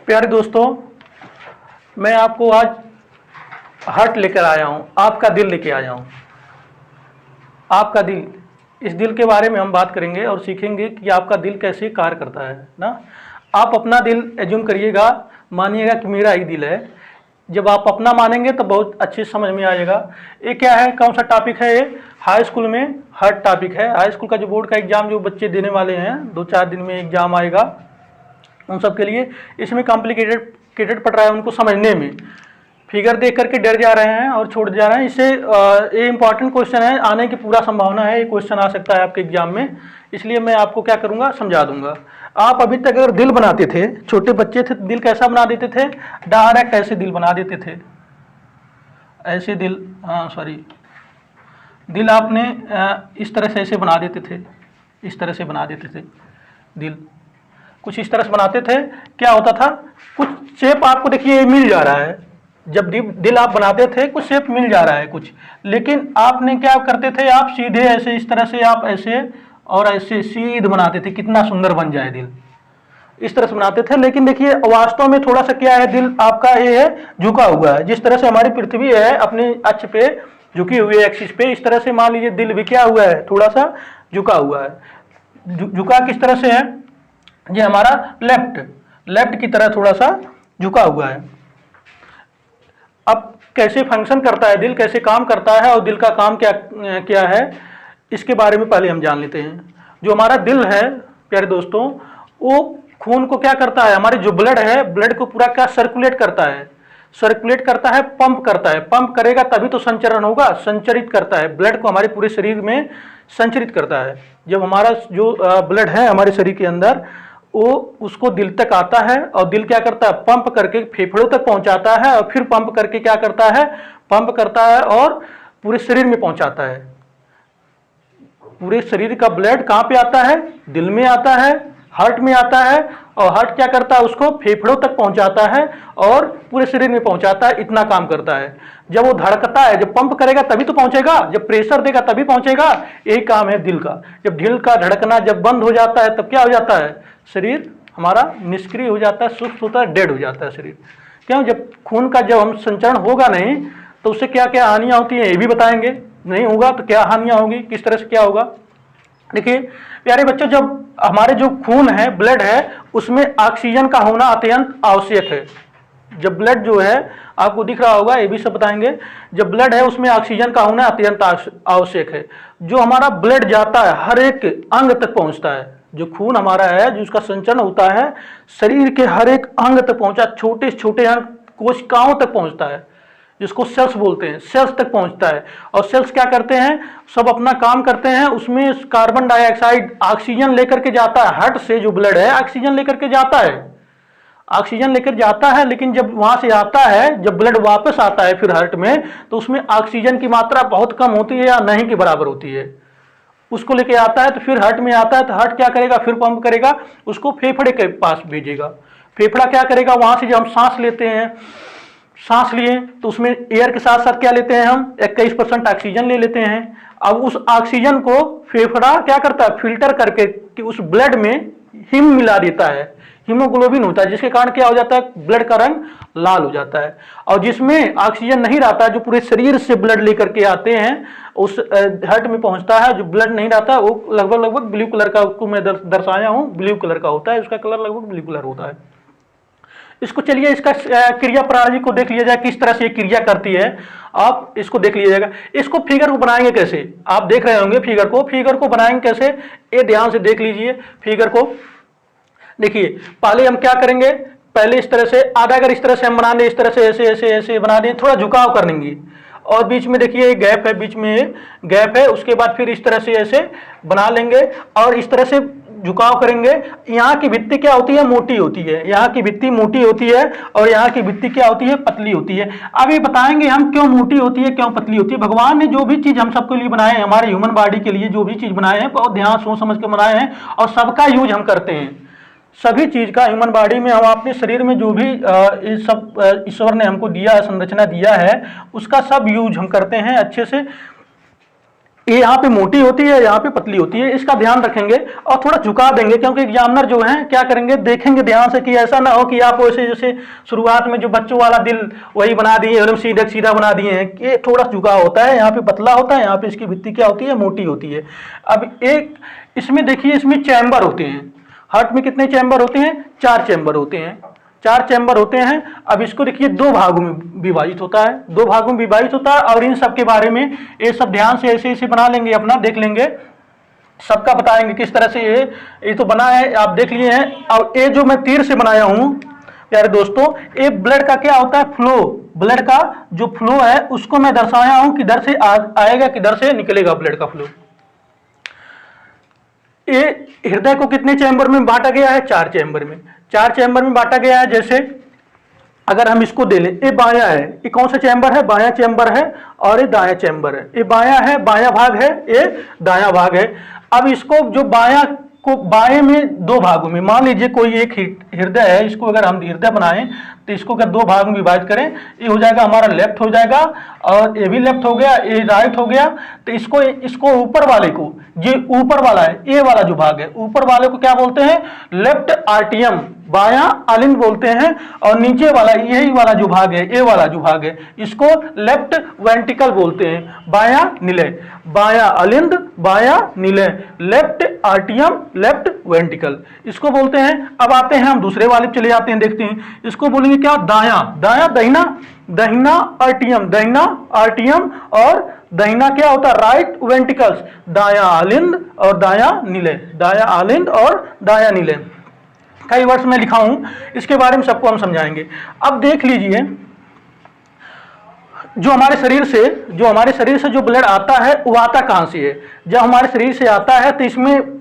प्यारे दोस्तों, मैं आपको आज हार्ट लेकर आया हूँ, आपका दिल लेके आया हूँ। आपका दिल, इस दिल के बारे में हम बात करेंगे और सीखेंगे कि आपका दिल कैसे कार्य करता है ना। आप अपना दिल एज्यूम करिएगा, मानिएगा कि मेरा ही दिल है। जब आप अपना मानेंगे तो बहुत अच्छे समझ में आएगा। ये क्या है, कौन सा टॉपिक है? ये हाई स्कूल में हार्ट टॉपिक है। हाई स्कूल का जो बोर्ड का एग्जाम जो बच्चे देने वाले हैं, 2-4 दिन में एग्जाम आएगा, उन सब के लिए इसमें कॉम्प्लिकेटेड पड़ रहा है उनको समझने में। फिगर देख करके डर जा रहे हैं और छोड़ जा रहे हैं। इससे ये इंपॉर्टेंट क्वेश्चन है, आने की पूरा संभावना है, ये क्वेश्चन आ सकता है आपके एग्जाम में। इसलिए मैं आपको क्या करूंगा, समझा दूंगा। आप अभी तक अगर दिल बनाते थे, छोटे बच्चे थे, दिल कैसा बना देते थे? डायरेक्ट ऐसे दिल बना देते थे, ऐसे दिल, दिल आपने इस तरह से ऐसे बना देते थे, इस तरह से बना देते थे दिल, कुछ इस तरह से बनाते थे। क्या होता था, कुछ शेप आपको देखिए मिल जा रहा है। जब दिल आप बनाते थे कुछ शेप मिल जा रहा है कुछ, लेकिन आपने क्या करते थे, आप सीधे ऐसे इस तरह से, आप ऐसे और ऐसे सीध बनाते थे, कितना सुंदर बन जाए दिल, इस तरह से बनाते थे। लेकिन देखिए वास्तव में थोड़ा सा क्या है, दिल आपका ये है झुका हुआ है। जिस तरह से हमारी पृथ्वी है अपने अक्ष पे झुकी हुई है, एक्सिस पे, इस तरह से मान लीजिए दिल भी क्या हुआ है, थोड़ा सा झुका हुआ है। झुका किस तरह से है, ये हमारा लेफ्ट की तरह थोड़ा सा झुका हुआ है। अब कैसे फंक्शन करता है दिल, कैसे काम करता है और दिल का काम क्या क्या है, इसके बारे में पहले हम जान लेते हैं। जो हमारा दिल है प्यारे दोस्तों, वो खून को क्या करता है, हमारे जो ब्लड है, ब्लड को पूरा क्या सर्कुलेट करता है, पंप करता है। पंप करेगा तभी तो संचरण होगा, संचरित करता है, ब्लड को हमारे पूरे शरीर में संचरित करता है। जब हमारा जो ब्लड है हमारे शरीर के अंदर, वो उसको दिल तक आता है और दिल क्या करता है, पंप करके फेफड़ों तक पहुंचाता है और फिर पंप करके क्या करता है, पंप करता है और पूरे शरीर में पहुंचाता है। पूरे शरीर का ब्लड कहाँ पे आता है, दिल में आता है, हार्ट में आता है, और हार्ट क्या करता है, उसको फेफड़ों तक पहुंचाता है और पूरे शरीर में पहुंचाता है। इतना काम करता है। जब वो धड़कता है, जब पंप करेगा तभी तो पहुंचेगा, जब प्रेशर देगा तभी पहुंचेगा। यही काम है दिल का। जब दिल का धड़कना जब बंद हो जाता है तब क्या हो जाता है, शरीर हमारा निष्क्रिय हो जाता है, सुस्त होता है, डेड हो जाता है शरीर। क्यों? जब खून का जब हम संचरण होगा नहीं तो उससे क्या क्या हानियां होती हैं ये भी बताएंगे। नहीं होगा तो क्या हानियां होगी, किस तरह से क्या होगा। देखिए प्यारे बच्चों, जब हमारे जो खून है, ब्लड है, उसमें ऑक्सीजन का होना अत्यंत आवश्यक है। जब ब्लड जो है आपको दिख रहा होगा, ये भी सब बताएंगे। जब ब्लड है उसमें ऑक्सीजन का होना अत्यंत आवश्यक है। जो हमारा ब्लड जाता है हर एक अंग तक पहुंचता है। जो खून हमारा है, जो उसका संचरण होता है, शरीर के हर एक अंग तक पहुंचा, छोटे छोटे अंग, कोशिकाओं तक पहुंचता है, जिसको सेल्स बोलते हैं, सेल्स तक पहुंचता है। और सेल्स क्या करते हैं, सब अपना काम करते हैं। उसमें कार्बन डाइऑक्साइड, ऑक्सीजन लेकर के जाता है। हार्ट से जो ब्लड है ऑक्सीजन लेकर के जाता है, ऑक्सीजन लेकर जाता है। लेकिन जब वहां से आता है, जब ब्लड वापस आता है फिर हार्ट में, तो उसमें ऑक्सीजन की मात्रा बहुत कम होती है या नहीं के बराबर होती है। उसको लेके आता है तो फिर हार्ट में आता है, तो हार्ट क्या करेगा, फिर पंप करेगा, उसको फेफड़े के पास भेजेगा। फेफड़ा क्या करेगा, वहां से जब हम सांस लेते हैं, सांस लिए तो उसमें एयर के साथ साथ क्या लेते हैं हम, 21% ऑक्सीजन ले लेते हैं। अब उस ऑक्सीजन को फेफड़ा क्या करता है, फिल्टर करके कि उस ब्लड में हिम मिला देता है, हीमोग्लोबिन होता है, जिसके कारण क्या हो जाता है, ब्लड का रंग लाल हो जाता है। और जिसमें ऑक्सीजन नहीं रहता, जो पूरे शरीर से ब्लड लेकर के आते हैं, उस हार्ट में पहुंचता है। जो ब्लड नहीं रहता वो लगभग ब्लू कलर का, उसको मैं दर्शाया हूं, ब्लू कलर का होता है, उसका कलर लगभग ब्लू कलर होता है। इसको चलिए इसका क्रिया प्रणाली को देख लिया जाए, किस तरह से ये क्रिया करती है, आप इसको देख लीजिएगा। इसको फिगर को बनाएंगे कैसे, आप देख रहे होंगे फिगर को बनाएंगे कैसे, ये ध्यान से देख लीजिए। फिगर को देखिए, पहले हम क्या करेंगे, पहले इस तरह से आधा, अगर इस तरह से हम बना लें, इस तरह से ऐसे ऐसे ऐसे बना दें, थोड़ा झुकाव कर लेंगे और बीच में देखिए एक गैप है, बीच में गैप है। उसके बाद फिर इस तरह से ऐसे बना लेंगे और इस तरह से झुकाव करेंगे। यहाँ की भित्ति क्या होती है, मोटी होती है, यहाँ की भित्ति मोटी होती है और यहाँ की भित्ति क्या होती है, पतली होती है। अब ये बताएंगे हम क्यों मोटी होती है, क्यों पतली होती है। भगवान ने जो भी चीज हम सबके लिए बनाए हैं, हमारे ह्यूमन बॉडी के लिए जो भी चीज बनाए हैं, बहुत ध्यान सोच समझ के बनाए हैं और सबका यूज हम करते हैं। सभी चीज का ह्यूमन बॉडी में, हम अपने शरीर में जो भी सब ईश्वर ने हमको दिया है, संरचना दिया है, उसका सब यूज हम करते हैं अच्छे से। ये यहाँ पे मोटी होती है, यहाँ पे पतली होती है, इसका ध्यान रखेंगे और थोड़ा झुका देंगे, क्योंकि एग्जामिनर जो है क्या करेंगे, देखेंगे ध्यान से कि ऐसा ना हो कि आप वैसे जैसे शुरुआत में जो बच्चों वाला दिल वही बना दिए, एकदम सीधा सीधा बना दिए हैं। ये थोड़ा झुका होता है, यहाँ पे पतला होता है, यहाँ पे इसकी भित्ति क्या होती है, मोटी होती है। अब एक इसमें देखिए, इसमें चैम्बर होते हैं। हार्ट में कितने चैम्बर होते हैं? 4 चैम्बर होते हैं, 4 चैम्बर होते हैं। अब इसको देखिए 2 भागों में विभाजित होता है, 2 भागों में विभाजित होता है। और इन सब के बारे में ये सब ध्यान से ऐसे ऐसे बना लेंगे, अपना देख लेंगे, सबका बताएंगे किस तरह से ये तो बना है, आप देख लिए हैं। और ये जो मैं तीर से बनाया हूं प्यारे दोस्तों, ये ब्लड का क्या होता है, फ्लो, ब्लड का जो फ्लो है उसको मैं दर्शाया हूं, किधर से आएगा किधर से निकलेगा ब्लड का फ्लो। ये हृदय को कितने चैम्बर में बांटा गया है? 4 चैम्बर में, 4 चैम्बर में बांटा गया है। जैसे अगर हम इसको दे लें, ये बायां है, ये कौन सा चैम्बर है? बायां चैम्बर है, और ये दायां चैम्बर है। ये बायां है, बायां भाग है, ये दायां भाग है। अब इसको जो बायां को बाएं में 2 भागों में, मान लीजिए कोई एक हृदय है, इसको अगर हम हृदय बनाएं तो इसको अगर 2 भाग में विभाजित करें, ये हो जाएगा हमारा लेफ्ट हो जाएगा, और ये भी लेफ्ट हो गया, ये राइट हो गया। तो इसको ऊपर वाले को, ये ऊपर वाला है, ये वाला जो भाग है, ऊपर वाले को क्या बोलते हैं? लेफ्ट आर्टियम, बायां अलिंद बोलते हैं। और नीचे वाला यही वाला जो भाग है, ये वाला जो भाग है, इसको लेफ्ट वेंट्रिकल बोलते हैं। बायां निलय, बायां अलिंद, बायां निलय, लेफ्ट आर्टियम, लेफ्ट वेंट्रिकल, इसको बोलते हैं। अब आते हैं हम दूसरे वाले चले जाते हैं, देखते हैं इसको बोलेंगे क्या? दायां, दायां दहिना, दहिना आर्टियम, दहिना आर्टियम, और दहिना क्या होता है? राइट वेंट्रिकल्स, दायां अलिंद और दायां निलय, दायां अलिंद और दायां निलय। कई वर्ड्स में लिखा हूं, इसके बारे में सबको हम समझाएंगे। अब देख लीजिए, जो हमारे शरीर से जो ब्लड आता है वो आता कहां से है? जब हमारे शरीर से आता है तो इसमें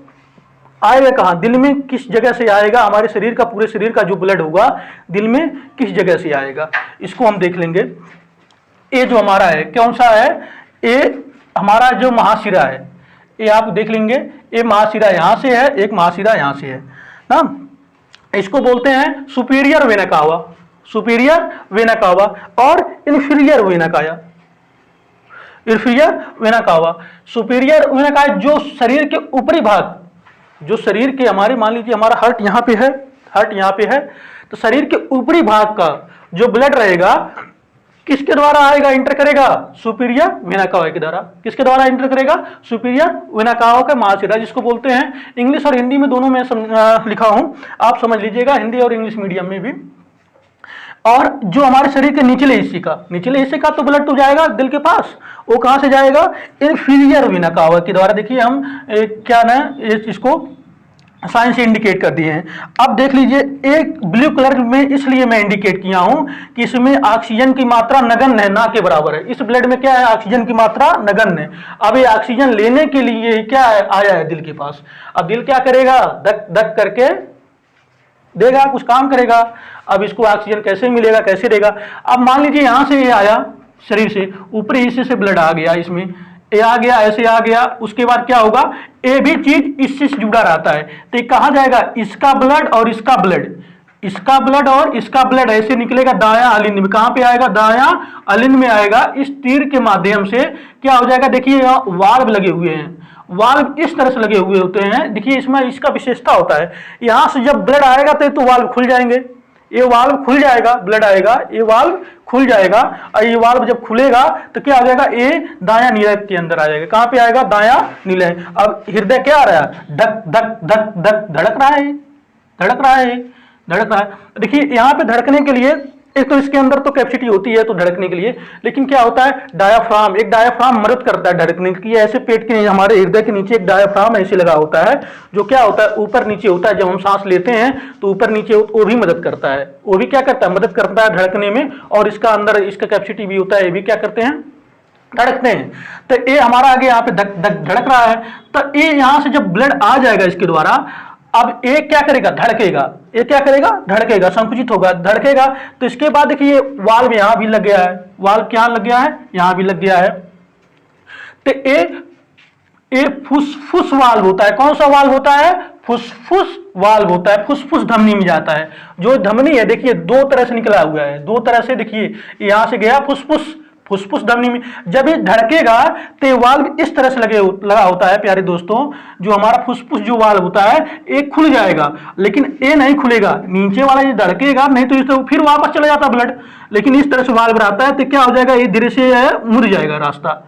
आएगा कहां? दिल में किस जगह से आएगा? हमारे शरीर का, पूरे शरीर का जो ब्लड होगा दिल में किस जगह से आएगा, इसको हम देख लेंगे। ये जो हमारा है कौन सा है? ये हमारा जो महाशिरा है, ये आप देख लेंगे, ये महाशिरा यहां से है, एक महाशिरा यहां से है ना। इसको बोलते हैं superior vena cava, superior vena cava, और इन्फीरियर वेना काया, inferior vena cava. Superior vena काया जो शरीर के ऊपरी भाग, जो शरीर के हमारे, मान लीजिए हमारा हार्ट यहाँ पे है, हार्ट यहाँ पे है, तो शरीर के ऊपरी भाग का जो ब्लड रहेगा किसके द्वारा आएगा, इंटर करेगा? सुपीरियर वेना कावा के द्वारा। किसके द्वारा इंटर करेगा? सुपीरियर वेना कावा का महाशिरा, जिसको बोलते हैं, इंग्लिश और हिंदी में दोनों में लिखा हूं, आप समझ लीजिएगा, हिंदी और इंग्लिश मीडियम में भी। और जो हमारे शरीर के निचले हिस्से का तो ब्लड तो जाएगा दिल के पास, वो कहां से जाएगा? इंफीरियर वेना कावा के द्वारा। देखिए हम क्या ना इसको साइन से इंडिकेट कर दिए हैं। अब देख लीजिए, एक ब्लू कलर में इसलिए मैं इंडिकेट किया हूं कि इसमें ऑक्सीजन की मात्रा नगण्य है, ना के बराबर है। इस ब्लड में क्या है? ऑक्सीजन की मात्रा नगण्य है। अब ये ऑक्सीजन लेने के लिए क्या आया है दिल के पास। अब दिल क्या करेगा? धक धक करके देगा, कुछ काम करेगा। अब इसको ऑक्सीजन कैसे मिलेगा, कैसे देगा? अब मान लीजिए यहां से ये आया, शरीर से ऊपरी हिस्से से ब्लड आ गया, इसमें ये आ गया, ऐसे आ गया, उसके बाद क्या होगा? ये भी चीज इससे जुड़ा रहता है, तो ये कहां जाएगा? इसका ब्लड और इसका ब्लड, इसका ब्लड और इसका ब्लड ऐसे निकलेगा दायां अलिंद में। कहां पे आएगा? दायां अलिंद में आएगा। इस तीर के माध्यम से क्या हो जाएगा? देखिए यहाँ वाल्व लगे हुए हैं, वाल्व इस तरह से लगे हुए होते हैं। देखिए इसमें इसका विशेषता होता है, यहां से जब ब्लड आएगा तो वाल्व खुल जाएंगे, ये वाल्व खुल जाएगा, ब्लड आएगा, ये वाल्व खुल जाएगा, और ये वाल्व जब खुलेगा तो क्या आ जाएगा? ये दायां निलय के अंदर आ जाएगा। कहां पे आएगा? दायां निलय। अब हृदय क्या आ रहा है? धक धक धक धक धड़क रहा है, धड़क रहा है, धड़क रहा है। देखिए यहाँ पे धड़कने के लिए एक तो इसके अंदर तो कैपेसिटी होती है तो धड़कने के लिए, लेकिन क्या होता है? डायाफ्राम, एक डायाफ्राम मदद करता है धड़कने की। ऐसे पेट के हमारे हृदय के नीचे एक डायाफ्राम ऐसे लगा होता है, जो क्या होता है? ऊपर नीचे होता है। जब हम सांस लेते हैं तो ऊपर नीचे वो भी मदद करता है, वो भी क्या करता है? मदद करता है धड़कने में। और इसका अंदर इसका कैपेसिटी भी होता है, ये भी क्या करते हैं? धड़कते हैं। तो ये हमारा आगे यहाँ पे धक धक धड़क रहा है, तो ये यहाँ से जब ब्लड आ जाएगा इसके द्वारा, अब ये क्या करेगा? धड़केगा। ये क्या करेगा? धड़केगा, संकुचित होगा, धड़केगा। तो इसके बाद देखिए वाल्व यहां भी लग गया है, वाल्व क्या लग गया है? यहां भी लग गया है। तो ये फुसफुस वाल्व होता है। कौन सा वाल्व होता है? फुसफुस वाल्व होता है, फुसफुस धमनी में जाता है। जो धमनी है देखिए 2 तरह से निकला हुआ है, 2 तरह से। देखिए यहां से गया फुसफुस, फुसफुस धमनी में जब ये धड़केगा तो ये वाल्व इस तरह से लगा होता है प्यारे दोस्तों। जो हमारा फुसफुस जो वाल्व होता है ये खुल जाएगा, लेकिन ये नहीं खुलेगा, नीचे वाला ये धड़केगा, नहीं तो इस फिर वापस चला जाता ब्लड। लेकिन इस तरह से वाल्व रहता है तो क्या हो जाएगा, ये धीरे से मुड़ जाएगा रास्ता।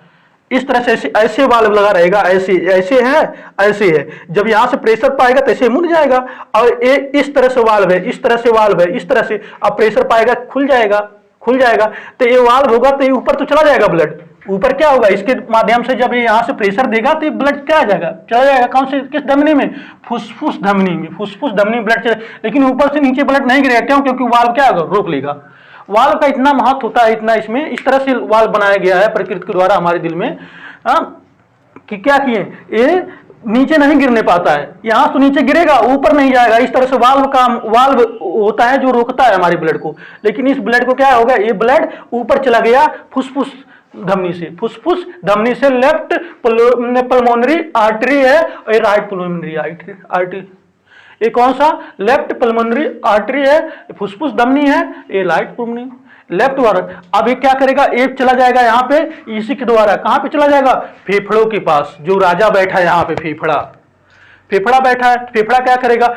इस तरह से ऐसे वाल्व लगा रहेगा, ऐसे ऐसे है, ऐसे है। जब यहां से प्रेशर पाएगा तो ऐसे मुड़ जाएगा। और ये इस तरह से वाल्व है, इस तरह से वाल्व है, इस तरह से। अब प्रेशर पाएगा, खुल जाएगा, खुल जाएगा। तो ये वाल्व होगा तो ये ऊपर तो चला जाएगा ब्लड। ऊपर क्या होगा, इसके माध्यम से जब ये यहाँ से प्रेशर देगा तो ये ब्लड क्या आ जाएगा, चला जाएगा। कौन से, किस धमनी में, फुसफुस धमनी में। फुसफुस धमनी ब्लड चले, लेकिन ऊपर से नीचे ब्लड नहीं गिरेगा। क्यों? क्योंकि वाल्व क्या होगा, रोक लेगा। वाल्व का इतना महत्व होता है, इतना इसमें इस तरह से वाल्व बनाया गया है प्रकृति के द्वारा हमारे दिल में कि क्या किए, ये नीचे नहीं गिरने पाता है। यहां तो नीचे गिरेगा, ऊपर नहीं जाएगा। इस तरह से वाल्व होता है जो रोकता है हमारे ब्लड को। लेकिन इस ब्लड को क्या होगा, ये ब्लड ऊपर चला गया फुसफुस धमनी से। फुसफुस धमनी से लेफ्ट पल्मोनरी आर्टरी है और ये राइट पल्मोनरी आर्टरी। ये कौन सा, लेफ्ट पल्मोनरी आर्टरी है, फुसफुस धमनी है, ये राइट पल्मोनरी लेफ्ट द्वारा। अब ये क्या करेगा, एक चला जाएगा यहाँ पे इसी के द्वारा। कहां पे चला जाएगा, फेफड़ों के पास। जो राजा बैठा है यहाँ पे, फेफड़ा, फेफड़ा बैठा है। फेफड़ा क्या करेगा,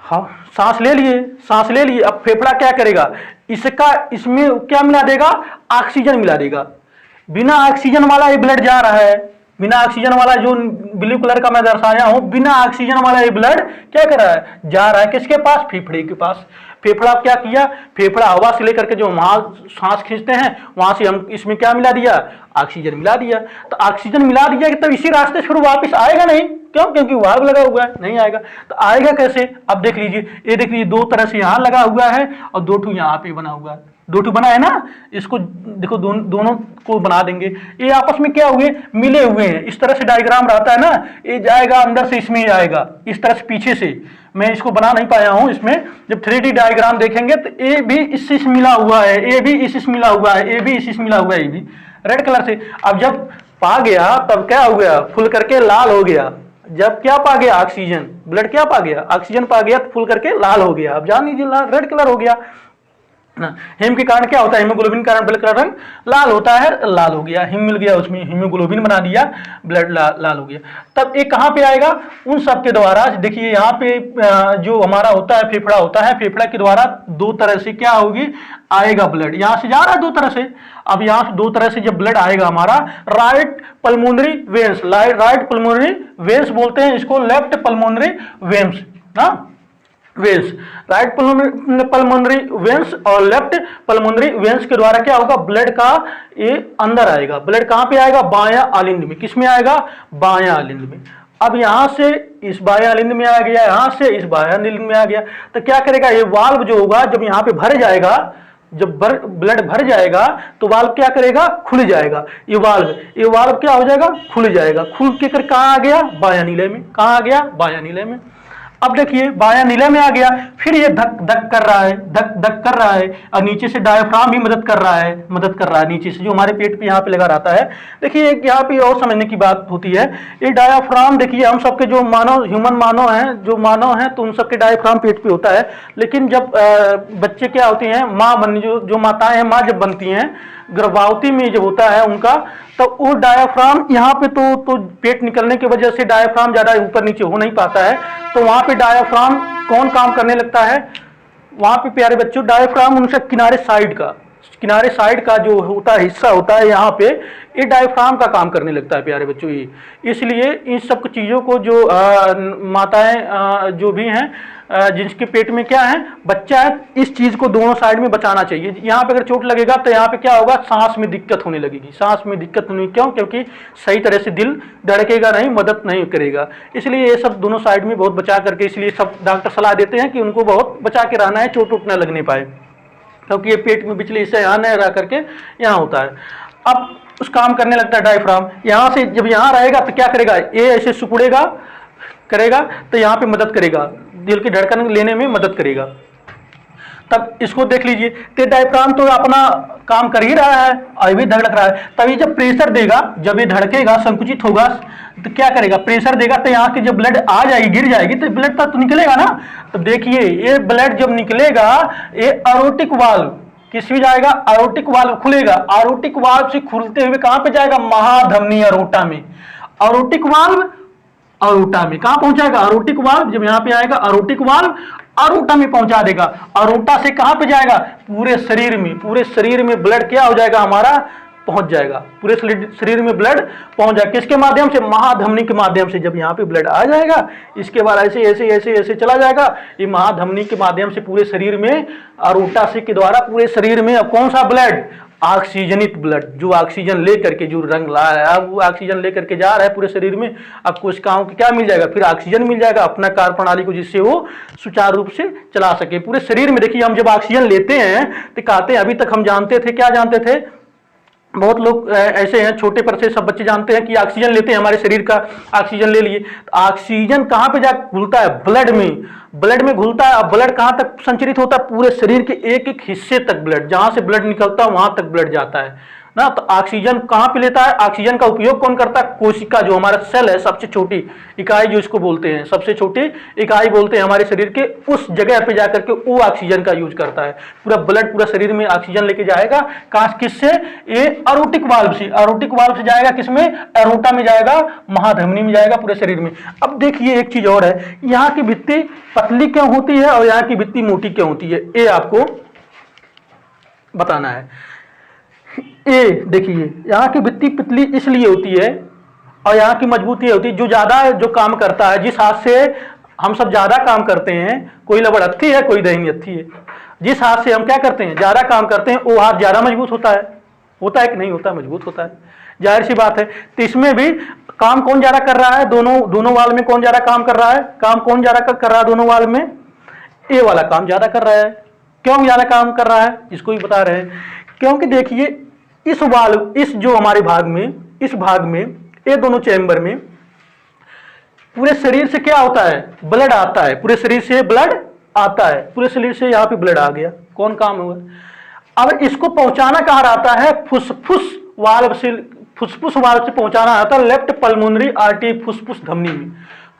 हाँ सांस ले लिए, सांस ले लिए। अब फेफड़ा क्या करेगा, इसमें क्या मिला देगा, ऑक्सीजन मिला देगा। बिना ऑक्सीजन वाला ये ब्लड जा रहा है, बिना ऑक्सीजन वाला जो ब्लू कलर का मैं दर्शाया हूं, बिना ऑक्सीजन वाला ये ब्लड क्या कर रहा है, जा रहा है किसके पास, फेफड़े के पास। फेफड़ा क्या किया, फेफड़ा हवा से लेकर के जो वहां सांस खींचते हैं वहां से हम इसमें क्या मिला दिया, ऑक्सीजन मिला दिया। तो ऑक्सीजन मिला दिया कि तब इसी रास्ते से फिर वापस आएगा नहीं। क्यों? क्योंकि वाल्व लगा हुआ है, नहीं आएगा। तो आएगा कैसे, अब देख लीजिए, ये देख लीजिए, दो तरह से यहां लगा हुआ है और दो ठू यहाँ पे बना हुआ है। दो ठू बना है ना, इसको देखो दोनों को बना देंगे। ये आपस में क्या हुए, मिले हुए हैं। इस तरह से डायग्राम रहता है ना, ये जाएगा अंदर से इसमें आएगा, इस तरह से पीछे से। मैं इसको बना नहीं पाया हूं इसमें। जब 3D डायग्राम देखेंगे तो ए भी इससे मिला हुआ है, ए भी इससे मिला हुआ है, ए भी इससे मिला हुआ है, ए भी रेड कलर से। अब जब पा गया तब क्या हो गया, फुल करके लाल हो गया। जब क्या पा गया, ऑक्सीजन, ब्लड क्या पा गया, ऑक्सीजन पा गया तो फुल करके लाल हो गया। अब जान लीजिए लाल, रेड कलर हो गया ना। हिम के कारण क्या होता है, हीमोग्लोबिन के कारण ब्लड का रंग लाल होता है, लाल हो गया। हिम मिल गया, उसमें हीमोग्लोबिन बना दिया, ब्लड लाल हो गया। तब ये कहाँ पे आएगा, उन सब के द्वारा। देखिए यहाँ पे जो हमारा होता है फेफड़ा होता है, फेफड़ा के द्वारा दो तरह से क्या होगी, आएगा ब्लड। यहाँ से जा रहा है दो तरह से। अब यहाँ से दो तरह से जब ब्लड आएगा हमारा, right pulmonary veins, right pulmonary veins बोलते हैं इसको, लेफ्ट पल्मोनरी वेन्स ना, वेन्स, राइट पल्मोनरी वेन्स और लेफ्ट पल्मोनरी वेन्स के द्वारा क्या होगा, ब्लड का ये अंदर आएगा। ब्लड कहां पे आएगा, बायां आलिंद में। किस में आएगा, बायां आलिंद में। अब यहां से इस बायां आलिंद में आ गया, यहां से इस बायां आलिंद में आ गया। तो क्या करेगा, ये वाल्व जो होगा जब यहां पे भर जाएगा, जब ब्लड भर जाएगा तो वाल्व क्या करेगा, खुल जाएगा। ये वाल्व क्या हो जाएगा, खुल जाएगा। खुल के कर कहां आ गया, बायां नीले में। कहां आ गया, बायां नीले में। अब देखिए बायां नीले में आ गया, फिर ये धक धक कर रहा है, धक धक कर रहा है। और नीचे से डायफ्राम भी मदद कर रहा है नीचे से, जो हमारे पेट पे यहाँ पे लगा रहता है। देखिए यहाँ पे और समझने की बात होती है, ये डायफ्राम देखिए हम सबके जो मानव, ह्यूमन मानव हैं, जो मानव हैं तो उन सबके डायफ्राम पेट पे होता है। लेकिन जब बच्चे क्या होते हैं, माँ बन जो माताएं हैं, माँ जब बनती हैं, गर्भवती में जब होता है उनका, तो वो डायफ्राम यहाँ पे तो पेट निकलने की वजह से डायफ्राम ज्यादा ऊपर नीचे हो नहीं पाता है। तो वहां पे डायफ्राम कौन काम करने लगता है, वहां पे प्यारे बच्चों डायफ्राम उनसे किनारे साइड का जो होता है, हिस्सा होता है यहाँ पे, ये डायफ्राम का काम करने लगता है प्यारे बच्चों। ये इसलिए इन सब चीज़ों को जो माताएं जो भी हैं, जिसके पेट में क्या है, बच्चा है, इस चीज़ को दोनों साइड में बचाना चाहिए। यहाँ पे अगर चोट लगेगा तो यहाँ पे क्या होगा, सांस में दिक्कत होने लगेगी, सांस में दिक्कत होने। क्यों? क्योंकि सही तरह से दिल धड़केगा नहीं, मदद नहीं करेगा। इसलिए ये सब दोनों साइड में बहुत बचा करके, इसलिए सब डॉक्टर सलाह देते हैं कि उनको बहुत बचा के रहना है, चोट उठ न लगने पाए, क्योंकि ये पेट में बिचले हिस्से यहाँ न रह करके यहाँ होता है। अब उस काम करने लगता है डायफ्राम। यहाँ से जब यहाँ रहेगा तो क्या करेगा, ये ऐसे सिकुड़ेगा करेगा तो यहाँ पे मदद करेगा, दिल की धड़कन लेने में मदद करेगा। तब इसको देख लीजिए, तो डायफ्राम तो अपना काम कर ही रहा है और भी धड़क रहा है। तभी जब प्रेशर देगा, जब ये धड़केगा, संकुचित होगा, तो क्या करेगा, प्रेशर देगा तो यहाँ की जब ब्लड आ जाएगी, गिर जाएगी, तो ब्लड तो निकलेगा ना। तो देखिए ये ब्लड जब निकलेगा, ये एरोटिक वाल्व, किस भी जाएगा, एरोटिक वाल्व खुलेगा, एरोटिक वाल्व से खुलते हुए कहां पे जाएगा, महाधमनी अरोटा में। एरोटिक वाल्व अरोटा में कहां पहुंचाएगा, एरोटिक वाल्व जब यहां पे आएगा एरोटिक वाल्व अरोटा में पहुंचा देगा। अरोटा से कहां पे जाएगा, पूरे शरीर में, पूरे शरीर में ब्लड क्या हो जाएगा हमारा, पहुंच जाएगा, पूरे शरीर में ब्लड पहुंच जाएगा। किसके माध्यम से, महाधमनी के माध्यम से। जब यहाँ पे ब्लड आ जाएगा, इसके बाद ऐसे ऐसे ऐसे ऐसे चला जाएगा, ये महाधमनी के माध्यम से पूरे शरीर में, अरोटा से के द्वारा पूरे शरीर में। अब कौन सा ब्लड, ऑक्सीजनित ब्लड, जो ऑक्सीजन लेकर के जो रंग ला रहा है, वो ऑक्सीजन लेकर के जा रहा है पूरे शरीर में। अब कोशिकाओं को क्या मिल जाएगा, फिर ऑक्सीजन मिल जाएगा अपना कार्य प्रणाली को, जिससे वो सुचारू रूप से चला सके पूरे शरीर में। देखिए हम जब ऑक्सीजन लेते हैं तो कहते हैं, अभी तक हम जानते थे, क्या जानते थे, बहुत लोग ऐसे हैं, छोटे पर से सब बच्चे जानते हैं कि ऑक्सीजन लेते हैं, हमारे शरीर का ऑक्सीजन ले लिए। ऑक्सीजन कहां पे जाकर घुलता है, ब्लड में, ब्लड में घुलता है। अब ब्लड कहां तक संचरित होता है, पूरे शरीर के एक एक हिस्से तक ब्लड, जहां से ब्लड निकलता है वहां तक ब्लड जाता है ना। तो ऑक्सीजन कहां पे लेता है, ऑक्सीजन का उपयोग कौन करता है, कोशिका, जो हमारा सेल है, सबसे छोटी इकाई जो इसको बोलते हैं, सबसे छोटी इकाई बोलते हैं हमारे शरीर के, उस जगह पे जाकर के वो ऑक्सीजन का यूज करता है। पूरा ब्लड पूरा शरीर में ऑक्सीजन लेके जाएगा, किससे, ये एरोटिक वाल्व से, एरोटिक वाल्व से जाएगा किसमें, एरोटा में जाएगा, महाधमनी में जाएगा, पूरे शरीर में। अब देखिए एक चीज और है, यहाँ की भित्ति पतली क्यों होती है और यहाँ की भित्ति मोटी क्यों होती है, ये आपको बताना है। ये देखिए यहाँ की भित्ति पतली इसलिए होती है और यहाँ की मजबूती होती है, जो ज्यादा जो काम करता है, जिस हाथ से हम सब ज्यादा काम करते हैं, कोई लबड़ हत्थी है कोई दहीनी हत्थी है, जिस हाथ से हम क्या करते हैं, ज्यादा काम करते हैं, वो हाथ ज्यादा मजबूत होता है कि नहीं होता, मजबूत होता है, जाहिर सी बात है। तो इसमें भी काम कौन ज्यादा कर रहा है, दोनों वाल में कौन ज्यादा काम कर रहा है, काम कौन ज्यादा कर रहा है दोनों वाल में, ये वाला काम ज्यादा कर रहा है। क्यों ज्यादा काम कर रहा है, इसको भी बता रहे हैं, क्योंकि देखिए इस वाल्व, इस जो हमारे भाग में, इस भाग में, ये दोनों चैम्बर में पूरे शरीर से क्या होता है, ब्लड आता है, पूरे शरीर से ब्लड आता है, पूरे शरीर से यहाँ पे ब्लड आ गया, कौन काम हुआ। अब इसको पहुंचाना कहाँ रहता है, फुसफुस वाल्व से, फुसफुस वाल्व से पहुंचाना आता है लेफ्ट पल्मोनरी आर्टरी, फुसफुस धमनी में।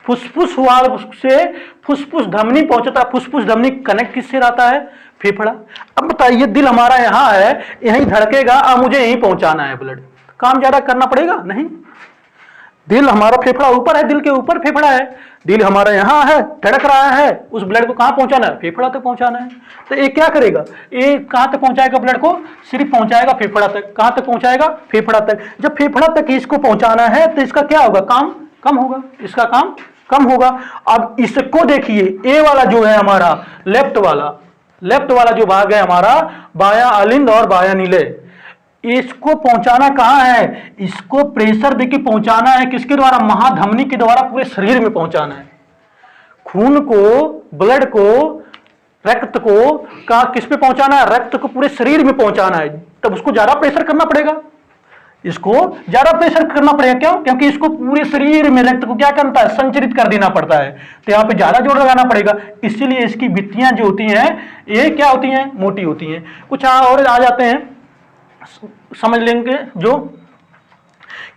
फुसफुस वाल्व से फुसफुस धमनी पहुंचता है, फुसफुस धमनी कनेक्ट किससे रहता है, फेफड़ा। अब बताइए दिल हमारा यहाँ है, यहीं धड़केगा, अब मुझे यहीं पहुंचाना है ब्लड, काम ज्यादा करना पड़ेगा नहीं। दिल हमारा, फेफड़ा ऊपर है, दिल के ऊपर फेफड़ा है, दिल हमारा यहाँ है, धड़क रहा है, उस ब्लड को कहाँ पहुंचाना है, फेफड़ा तक पहुंचाना है। तो ये क्या करेगा, ये कहाँ तक पहुंचाएगा ब्लड को, सिर्फ पहुंचाएगा फेफड़ा तक। कहाँ तक पहुंचाएगा, फेफड़ा तक। जब फेफड़ा तक इसको पहुंचाना है तो इसका क्या होगा, काम कम होगा, इसका काम कम होगा। अब इसको देखिए, ए वाला जो है हमारा लेफ्ट वाला जो भाग है हमारा, बायां अलिंद और बायां नीले, इसको पहुंचाना कहां है, इसको प्रेशर देके पहुंचाना है, किसके द्वारा, महाधमनी के द्वारा पूरे शरीर में पहुंचाना है। खून को, ब्लड को, रक्त को किस पे पहुंचाना है, रक्त को पूरे शरीर में पहुंचाना है। तब उसको ज्यादा प्रेशर करना पड़ेगा, इसको ज्यादा प्रेशर करना पड़ेगा। क्यों, क्योंकि इसको पूरे शरीर में रक्त को क्या करता है, संचरित कर देना पड़ता है, तो यहाँ पे ज्यादा जोर लगाना पड़ेगा। इसीलिए इसकी भित्तियां जो होती हैं ये क्या होती हैं, मोटी होती हैं। कुछ और आ जाते हैं, समझ लेंगे। जो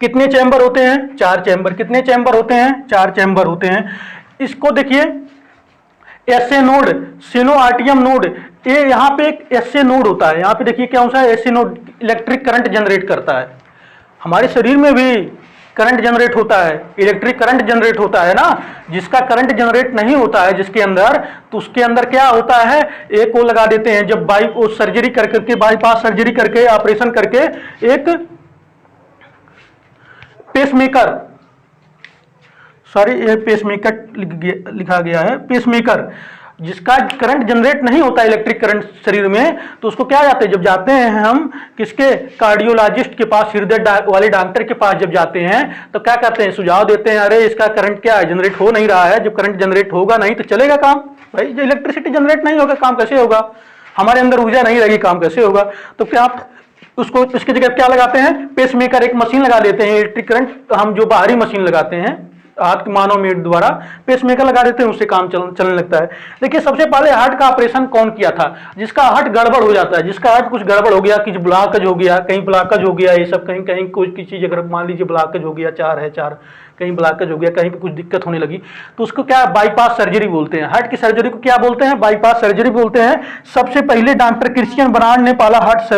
कितने चैम्बर होते हैं, 4 चैम्बर। कितने चैम्बर होते हैं, 4 चैम्बर होते हैं। इसको देखिए, एसए नोड, सिनोआर्टियम नोड, ये यहाँ पे एक एसए नोड होता है। यहाँ पे देखिए क्या होता है, SA node electric current generate करता है। हमारे शरीर में भी करंट जनरेट होता है, इलेक्ट्रिक करंट जनरेट होता है ना। जिसका करंट जनरेट नहीं होता है जिसके अंदर, तो उसके अंदर क्या होता है, एक को लगा देते हैं। जब सर्जरी करके, बाईपास सर्जरी करके, ऑपरेशन करके, एक पेसमेकर, सॉरी ये पेसमेकर लिखा गया है, पेसमेकर, जिसका करंट जनरेट नहीं होता इलेक्ट्रिक करंट शरीर में, तो उसको क्या जाते हैं, जब जाते हैं हम किसके, कार्डियोलॉजिस्ट के पास, हृदय वाले डॉक्टर के पास जब जाते हैं तो क्या करते हैं, सुझाव देते हैं, अरे इसका करंट क्या है, जनरेट हो नहीं रहा है। जब करंट जनरेट होगा नहीं तो चलेगा काम, भाई जो इलेक्ट्रिसिटी जनरेट नहीं होगा काम कैसे होगा, हमारे अंदर ऊर्जा नहीं रहेगी काम कैसे होगा। तो क्या आप उसको, इसकी जगह क्या लगाते हैं, पेसमेकर, एक मशीन लगा देते हैं, इलेक्ट्रिक करंट हम जो बाहरी मशीन लगाते हैं हाथ के मानोमीटर द्वारा, पेसमेकर लगा देते हैं, उससे काम चलने लगता है। देखिए सबसे पहले हार्ट का ऑपरेशन कौन किया था, जिसका हार्ट गड़बड़ हो जाता है, जिसका हार्ट कुछ गड़बड़ हो गया, कुछ ब्लॉकेज हो गया, कहीं ब्लॉकेज हो गया, ये सब कहीं कोई चीज अगर मान लीजिए ब्लॉकेज हो गया, 4 है 4 कहीं ब्लॉकेज हो गया, कहीं पे कुछ दिक्कत होने लगी, तो उसको क्या बाईपास सर्जरी बोलते हैं। हार्ट की सर्जरी को क्या बोलते हैं? बाईपास सर्जरी बोलते हैं। सबसे पहले डॉक्टर क्रिश्चियन बर्नार्ड ने पहला हार्ट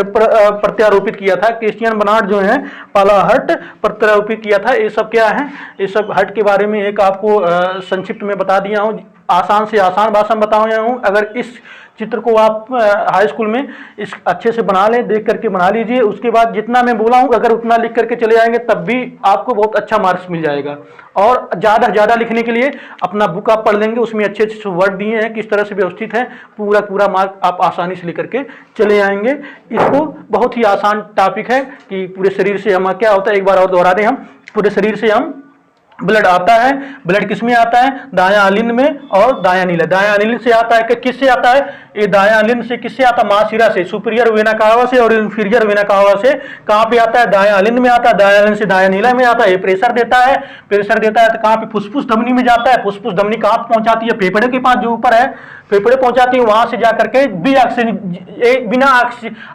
प्रत्यारोपित किया था। क्रिश्चियन बर्नार्ड जो है पहला हार्ट प्रत्यारोपित किया था। ये सब क्या है? ये सब हार्ट के बारे में एक आपको संक्षिप्त में बता दिया हूँ, आसान से आसान भाषा में बताया हूँ। अगर इस चित्र को आप हाई स्कूल में इस अच्छे से बना लें, देख करके बना लीजिए, उसके बाद जितना मैं बोला हूँ अगर उतना लिख करके चले जाएंगे तब भी आपको बहुत अच्छा मार्क्स मिल जाएगा। और ज़्यादा से ज़्यादा लिखने के लिए अपना बुक आप पढ़ लेंगे, उसमें अच्छे अच्छे वर्ड दिए हैं, किस तरह से व्यवस्थित है, पूरा पूरा मार्क आप आसानी से लेकर के चले आएंगे। इसको बहुत ही आसान टॉपिक है कि पूरे शरीर से हम क्या होता है, एक बार और दोहरा दें, हम पूरे शरीर से हम ब्लड आता है। ब्लड किस में आता है? दायां अलिंद में और दायां नीला। दायां अलिंद से आता है कि किससे आता है? ये दायां अलिंद से किससे आता है? महाशिरा से, सुपीरियर वेना कावा से और इंफीरियर वेना कावा से। कहाँ पे आता है? दायां अलिंद में आता है। दायां अलिंद से दायां नीला में आता है। ये प्रेशर देता है। प्रेशर देता है तो कहाँ पे? फुसफुस धमनी में जाता है। फुसफुस धमनी कहाँ पहुंचाती है? फेफड़े के पास जो ऊपर है, फेफड़े पहुंचाती है, वहां से जाकर के बिना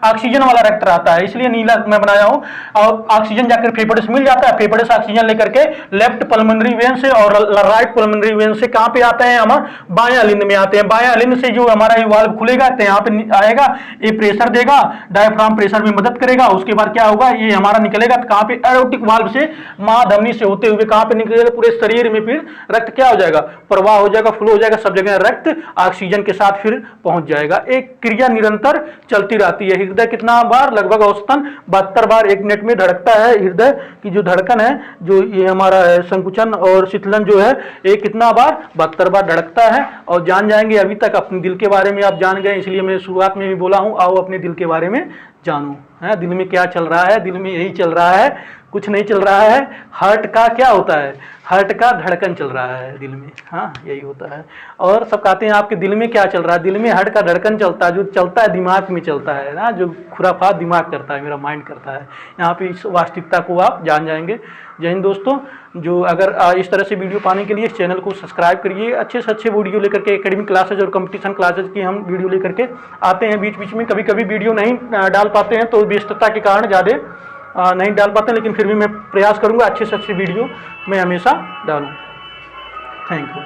ऑक्सीजन वाला रक्त आता है, इसलिए नीला मैं बनाया हूं। और ऑक्सीजन जाकर फेफड़े से मिल जाता है, फेफड़े से ऑक्सीजन लेकर के लेफ्ट पल्मोनरी वेन से और राइट पल्मोनरी वेन से कहां पे आते हैं? हम बाएं अलिंद में आते हैं। बाएं अलिंद से जो हमारा ये वाल्व खुलेगा तो यहाँ पे आएगा, ये प्रेशर देगा, डायफ्राम प्रेशर में मदद करेगा। उसके बाद क्या होगा? ये हमारा निकलेगा तो कहां पे? एरोटिक वाल्व से महाधमनी से होते हुए कहां पे निकलेगा? पूरे शरीर में फिर रक्त क्या हो जाएगा? प्रवाह हो जाएगा, फ्लो हो जाएगा, सब जगह रक्त ऑक्सीजन के साथ फिर पहुंच जाएगा। एक क्रिया निरंतर चलती रहती है। हृदय कितना बार? लगभग औसतन 72 बार एक मिनट में धड़कता है। हृदय की जो धड़कन है, जो ये हमारा है संकुचन और शीतलन जो है, ये कितना बार? 72 बार धड़कता है। और जान जाएंगे, अभी तक अपने दिल के बारे में आप जान गए, इसलिए मैं शुरुआत में भी बोला हूं, आओ अपने दिल के बारे में जानो। है दिल में क्या चल रहा है? दिल में यही चल रहा है, कुछ नहीं चल रहा है। हार्ट का क्या होता है? हार्ट का धड़कन चल रहा है दिल में, हाँ यही होता है। और सब कहते हैं आपके दिल में क्या चल रहा है? दिल में हार्ट का धड़कन चलता है, जो चलता है दिमाग में चलता है ना, जो खुराफात दिमाग करता है, मेरा माइंड करता है। यहाँ पे इस वास्तविकता को आप जान जाएंगे। जय हिंद दोस्तों। जो अगर इस तरह से वीडियो पाने के लिए इस चैनल को सब्सक्राइब करिए। अच्छे से अच्छे वीडियो लेकर के, एकेडमिक क्लासेज और कंपटीशन क्लासेज की हम वीडियो लेकर के आते हैं। बीच बीच में कभी कभी वीडियो नहीं डाल पाते हैं तो व्यस्तता के कारण ज़्यादा नहीं डाल पाते, लेकिन फिर भी मैं प्रयास करूंगा अच्छे से अच्छी वीडियो मैं हमेशा डालूं। Thank you.